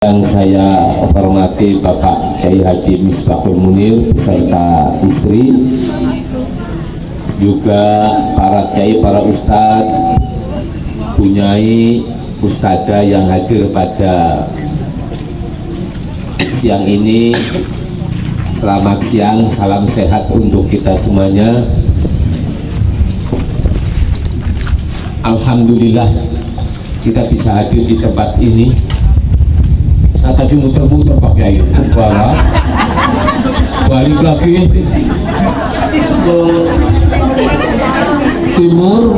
Yang saya hormati Bapak Kiai Haji Misbahul Munir beserta istri, juga para kiai, para ustadz, punyai, ustadzah yang hadir pada siang ini. Selamat siang, salam sehat untuk kita semuanya. Alhamdulillah kita bisa hadir di tempat ini. Saya tadi muter-muter pakai bawah, balik lagi ke timur,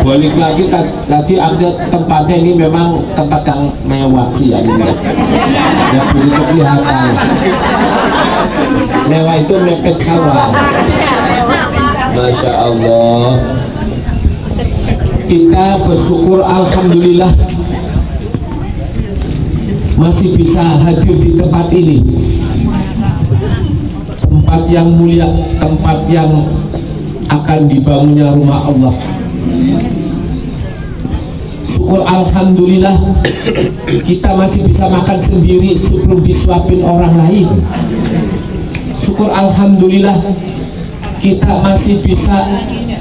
balik lagi. Tadi ada tempatnya ini memang tempat yang mewah sih ya, ya begitu kelihatan. Mewah itu mepet sawah. Masya Allah. Kita bersyukur, alhamdulillah masih bisa hadir di tempat ini, tempat yang mulia, tempat yang akan dibangunnya rumah Allah. Syukur alhamdulillah kita masih bisa makan sendiri sebelum disuapin orang lain. Syukur alhamdulillah kita masih bisa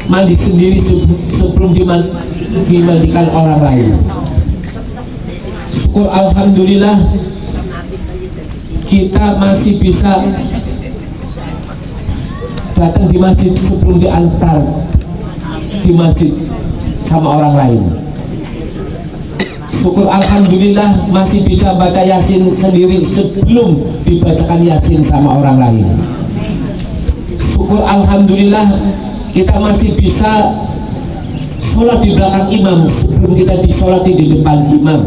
mandi sendiri sebelum dimandikan orang lain. Syukur alhamdulillah kita masih bisa datang di masjid sebelum diantar di masjid sama orang lain. Syukur alhamdulillah masih bisa baca yasin sendiri sebelum dibacakan yasin sama orang lain. Syukur alhamdulillah kita masih bisa sholat di belakang imam sebelum kita disolati di depan imam.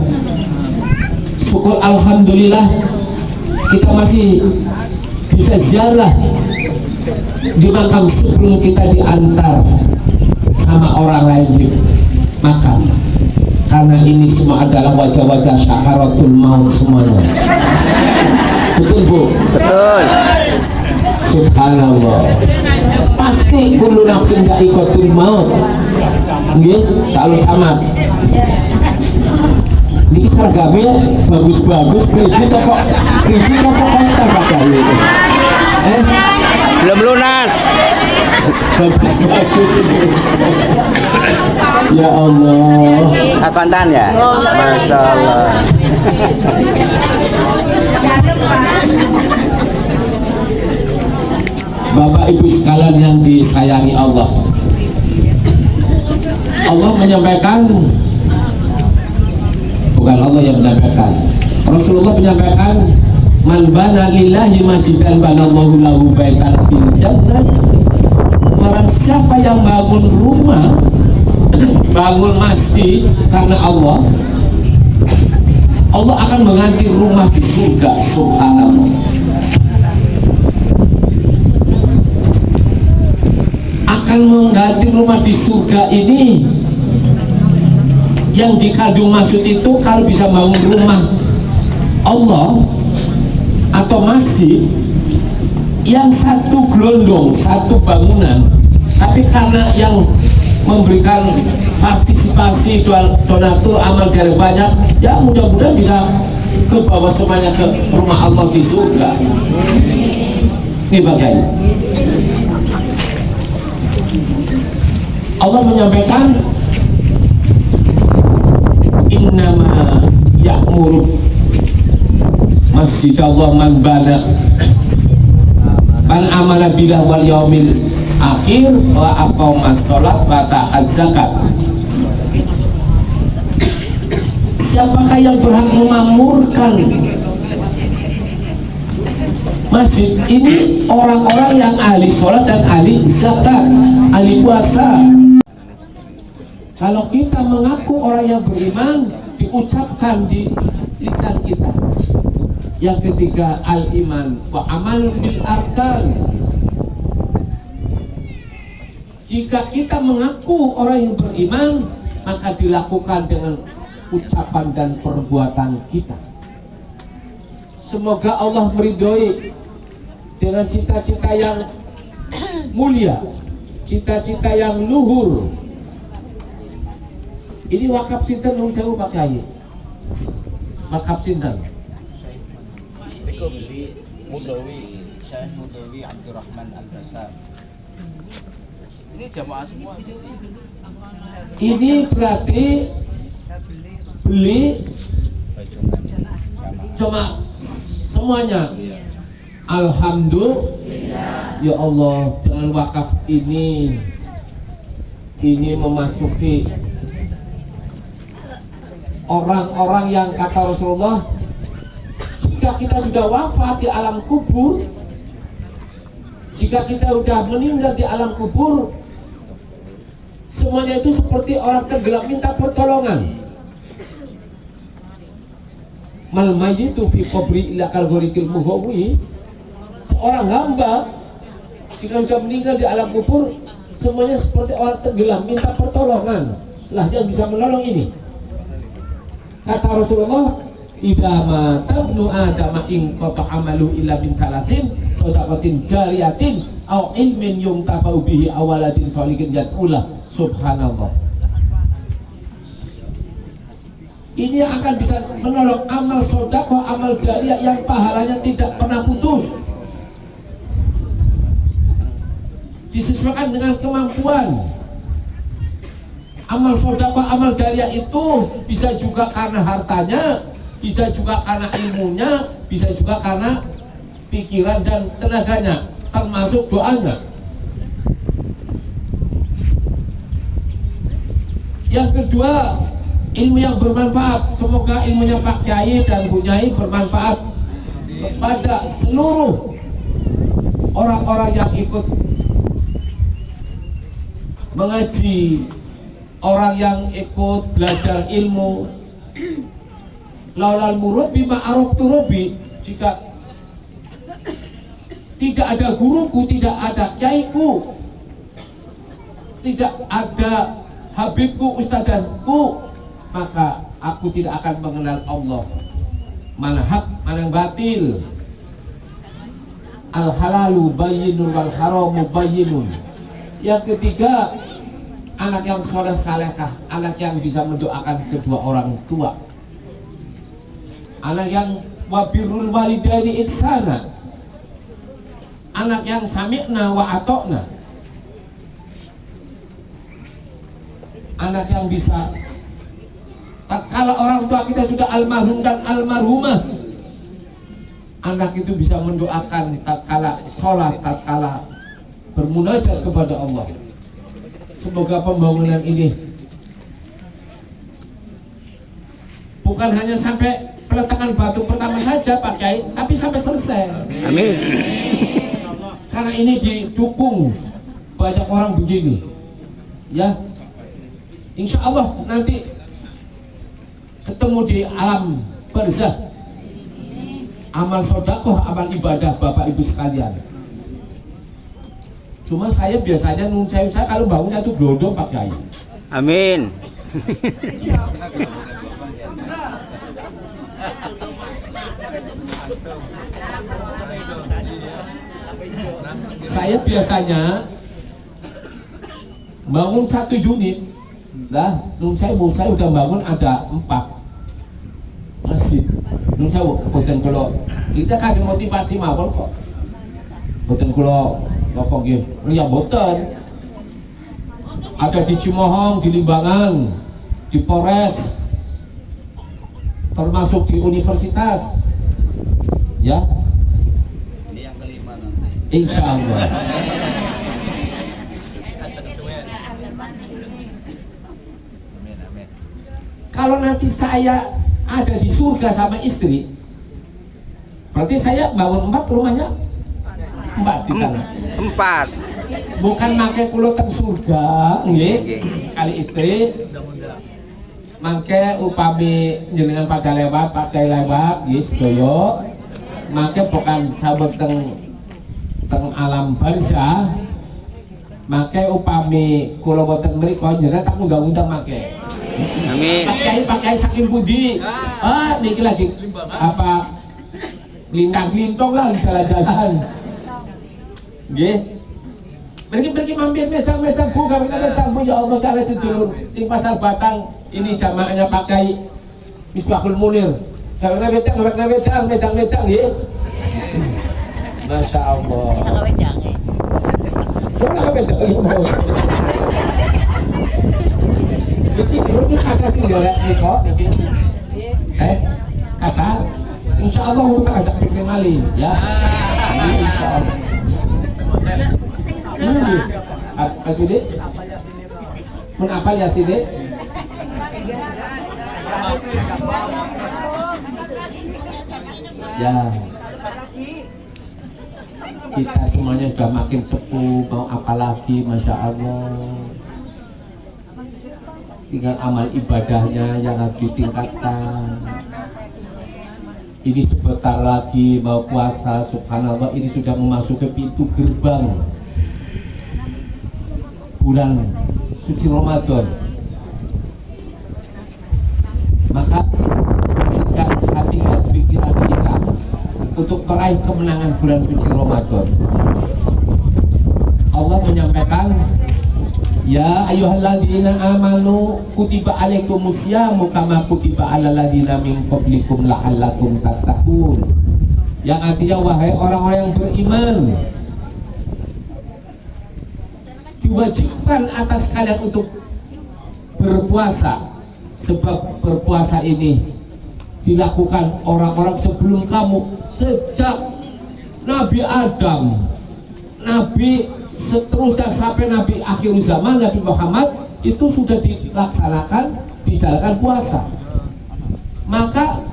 Syukur alhamdulillah kita masih bisa ziarah di makam sebelum kita diantar sama orang lain di makam, karena ini semua adalah wajah-wajah syaharatul maut semuanya. Betul Bu? Betul. Subhanallah. Pasti kullu nafsin dha'iqatul maut. Nggih, kalau camat ini seragamnya bagus-bagus, kredit apa kotor pakai itu? Belum lunas. Bagus-bagus itu. Ya Allah. Akontan ya? Masya Allah. Bapak Ibu sekalian yang disayangi Allah, Allah menyampaikan, bukan Allah yang menyampaikan, Rasulullah menyampaikan, man bana lillahi masjidan banallahu lahu baitan fil jannah. Barang siapa yang bangun rumah, bangun masjid karena Allah, Allah akan mengganti rumah di surga. Subhanallah. Akan mengganti rumah di surga ini. Yang dikandung maksud itu kalau bisa bangun rumah Allah atau masjid yang satu gelondong, satu bangunan, tapi karena yang memberikan partisipasi donatur amal jari banyak, ya mudah-mudahan bisa ke bawah semuanya ke rumah Allah di surga. Ini bagaimana? Allah menyampaikan, innama ya'muru masjid Allah man bana man amana billah wal yaumil akhir wa aqama sholat wa ta'az zakat. Siapakah yang berhak memakmurkan masjid ini? Orang-orang yang ahli sholat dan ahli zakat, ahli puasa. Kalau kita mengaku orang yang beriman, diucapkan di lisan kita. Yang ketiga, al-iman wa amalun bil arkan. Jika kita mengaku orang yang beriman, maka dilakukan dengan ucapan dan perbuatan kita. Semoga Allah meridhoi dengan cita-cita yang mulia, cita-cita yang luhur. Ini wakaf sinten nung sewu pakai wakaf sinten Itu beli Mudawi, Syekh Mudawi Abdurrahman Al-Basar. Ini jamaah semua. Ini berarti beli cuma semuanya. Alhamdulillah. Ya Allah, dengan wakaf ini memasuki orang-orang yang kata Rasulullah, jika kita sudah wafat di alam kubur, jika kita sudah meninggal di alam kubur, semuanya itu seperti orang tenggelam minta pertolongan. Mal mayyitu fi qabri illa kal ghurikil muhawwis. Seorang hamba jika sudah meninggal di alam kubur, semuanya seperti orang tenggelam minta pertolongan. Lah yang bisa menolong ini, kata Rasulullah, idza mata ibnu adam in qata amalu illa min salasin shadaqatin jariyatin aw ilmin yuntafa'u bihi aw waladin shalihin yad'ulah. Subhanallah. Ini akan bisa menolong amal sedekah, amal jariah yang pahalanya tidak pernah putus, disesuaikan dengan kemampuan. Amal sedekah, amal jariah itu bisa juga karena hartanya, bisa juga karena ilmunya, bisa juga karena pikiran dan tenaganya, termasuk doanya. Yang kedua, ilmu yang bermanfaat. Semoga ilmunya Pak Kiai dan Bu Nyai bermanfaat kepada seluruh orang-orang yang ikut mengaji, orang yang ikut belajar ilmu. Laulal murud bima araftu rabbi, jika tidak ada guruku, tidak ada kiaiku, tidak ada habibku, ustadzku, maka aku tidak akan mengenal Allah. Mana hak, mana yang batil. Al halalu bayyinun wal haramu bayyinun. Yang ketiga, anak yang soleh salehah, anak yang bisa mendoakan kedua orang tua, anak yang wabirul walidaini ihsana, anak yang sami'na wa atokna, anak yang bisa tatkala orang tua kita sudah almarhum dan almarhumah, anak itu bisa mendoakan tatkala sholat, tatkala bermunajat kepada Allah. Semoga pembangunan ini bukan hanya sampai peletakan batu pertama saja Pak Kiai, tapi sampai selesai. Amin. Karena ini didukung banyak orang begini, ya. Insya Allah nanti ketemu di alam barzah, amal sedekah, amal ibadah Bapak Ibu sekalian. Cuma saya biasanya saya kalau bangunnya itu glodong Pak Kiai. Amin. Saya biasanya bangun 1 unit lah. Saya udah bangun ada 4 masjid. Saya boten kalau kita kan motivasi mawon kok. Boten kalau apa nggih? Ya boten. Ada di Cimohong, di Limbangan, di Polres, termasuk di universitas. Ya. Ini yang kelima nanti. Insya Allah. Kalau nanti saya ada di surga sama istri, berarti saya bangun 4 rumahnya 4 di sana. 4. Bukan makai kulo teng surga, nggih. Kali istri mangke upami jenengan pada lewat, pakai lewat, nggih sedaya. Mangke bukan sabet teng alam barzah. Mangke upami kulo boten mriko jenengan tak undang-undang mangke. Amin. Pakai saking budi. Niki lagi apa lintang-lintong lah jalan-jalan. Nggih. Pergi mampir metang-metang buka metang bu, ya Allah kalian sedulur sing Pasar Batang ini jamaahnya pakai Misbahul Munir. Karena wedang ya. Masya Allah. Coba wedang ya. Ini kata sih jarak nih kok. Kata. Insya Allah kita ajak pikir mali ya. Insya Allah. Aswidi. Mun apa ya sih deh? Ya, kita semuanya sudah makin sepuh, mau apa lagi, Masya Allah. Tinggal amal ibadahnya yang harus ditingkatkan. Ini sebentar lagi mau puasa, subhanallah, ini sudah memasuki pintu gerbang bulan suci Ramadan. Maka bersihkan hati dan pikiran kita untuk meraih kemenangan bulan suci Ramadan. Allah menyampaikan, ya ayyuhalladzina amanu kutiba alaikumusyamu kama kutiba alal ladzina min qablikum la'allakum tattaqun. Yang artinya wahai orang-orang yang beriman, diwajibkan atas kalian untuk berpuasa, sebab berpuasa ini dilakukan orang-orang sebelum kamu, sejak Nabi Adam, Nabi seterusnya sampai Nabi akhir zaman, Nabi Muhammad itu sudah dilaksanakan, dijalankan puasa. Maka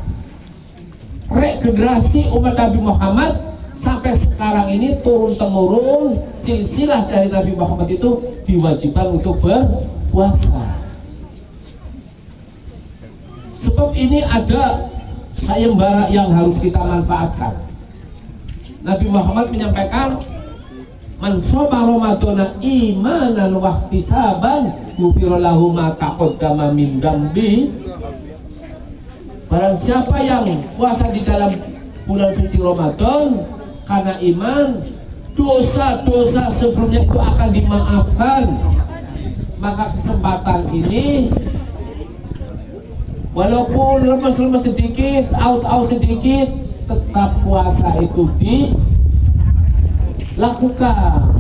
regenerasi umat Nabi Muhammad sampai sekarang ini turun temurun, silsilah dari Nabi Muhammad itu diwajibkan untuk berpuasa. Sebab ini ada sayembara yang harus kita manfaatkan. Nabi Muhammad menyampaikan, man shoma ramadhana imanan wa ihtisaban ghufira lahu ma taqaddama min dambi. Barang siapa yang puasa di dalam bulan suci Ramadan karena iman, dosa-dosa sebelumnya itu akan dimaafkan. Maka kesempatan ini, walaupun lemes-lemes sedikit, aus-aus sedikit, tetap puasa itu dilakukan.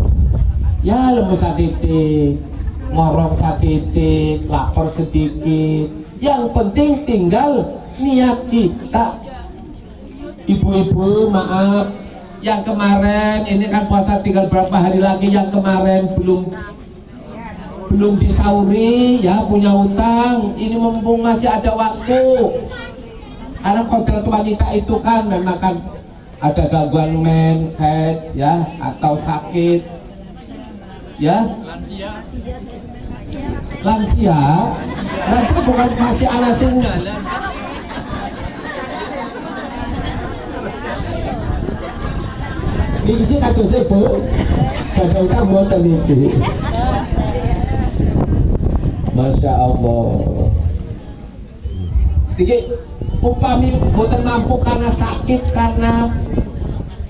Ya lemes satitik, ngorok satitik, lapar sedikit. Yang penting tinggal niat kita. Ibu-ibu maaf, yang kemarin ini kan puasa tinggal berapa hari lagi, yang kemarin belum disauri ya, punya utang, ini mumpung masih ada waktu. Karena kodrat wanita itu kan memang kan ada gangguan head ya, atau sakit ya, lansia bukan masih anak sing ini sih kata sebu pada utang buatan itu. Masya Allah. Jadi upami buatan mampu karena sakit, karena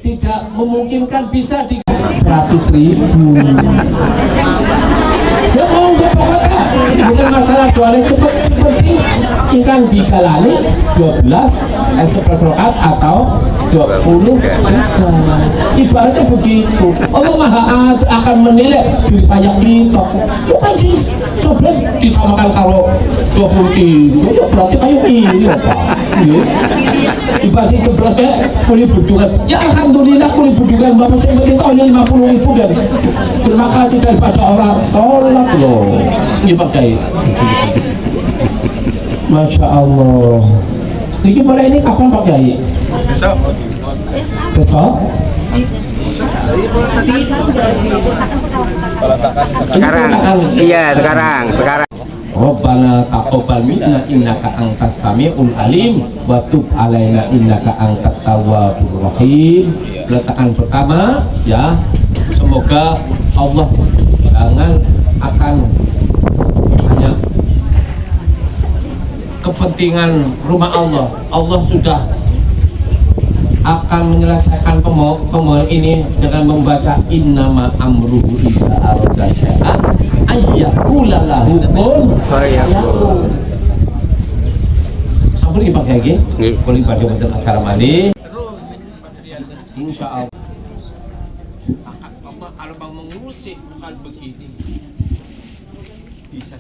tidak memungkinkan, bisa di 100.000. Ya mau dia pokoknya bukan masalah jualnya cepat, seperti ikan dijalani 11 rakaat atau 20 ibaratnya begitu. Allah Maha akan menilai diri banyak kita. Bukan sih 11 disamakan kalau 23, ya berarti kayak ini Pak. Ibarat 11 ya kuli budungan. Ya alhamdulillah kuli budungan Bapak saya penting tahunnya 50.000 dan terima kasih daripada orang sholat loh. Ini pakai. Masya Allah. Ini mulai ini kapan Pak Kiai? Besok? Sekarang. Iya, sekarang. Rabbana taqabbal minna innaka antas samiul alim wa tub alaina innaka antat tawwabur rahim. Letakkan pertama ya, semoga Allah jangan akan hanya kepentingan rumah Allah. Allah sudah akan menyelesaikan pemohon ini dengan membaca innama amruhu idza arada syai'an ayyaqula lahu kun fayakun. Sampai beri pakai lagi. Nggih. Boleh pakai betul acara mandi. Insya Allah. Allah kalau mau mengurusi hal begini bisa